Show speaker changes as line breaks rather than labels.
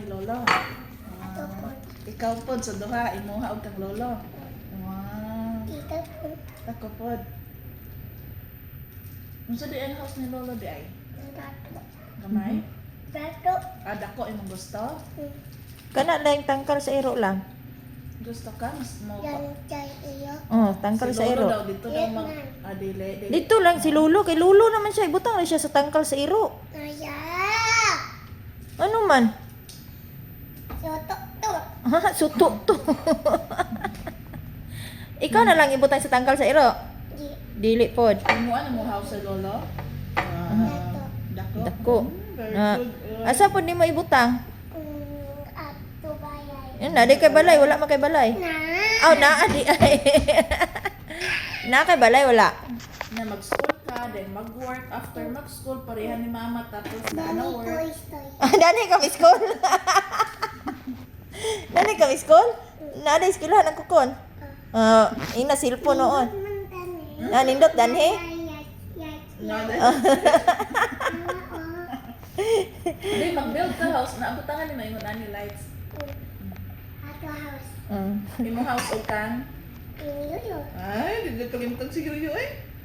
ni lolo. Ikaw pod sa duha imuha og kang lolo. Wow. Ako pod. Unsa di ang house ni lolo di ay? Gamay? Dako imong gusto?
Kana lang tangkal sa iro lang.
Gusto ka mas mo pa.
Oh, tangkal
Si
sa
lolo
iro.
daw dito daw mag dili.
Dito lang si Lulo, kay Lulo naman siya, ibutang na siya sa tangkal sa iro. Ano man? Ha, suto to. Ikaw na lang ibutang sa tangkal sa iro. Dili pod.
Imuha na mo house sa lolo. Dako.
Dako.
Very
Ah,
good.
asa pod nimo ibutang? Yan na, di kay balay, wala man kay balay. Oh, naa di ay. Na kay balay wala.
Na mag-school ka, then mag-work. After mag-school, pareha ni mama, tapos na work.
Dani kami school. Dani kami school? Na ada eskwelahan ang kukon. Ina cellphone noon. Nindot danhe.
Hindi, mag-build ka house. Naabutangan ni maingon ani lights. Imo house o kan? Ay, hindi ka limutang siguro yun eh.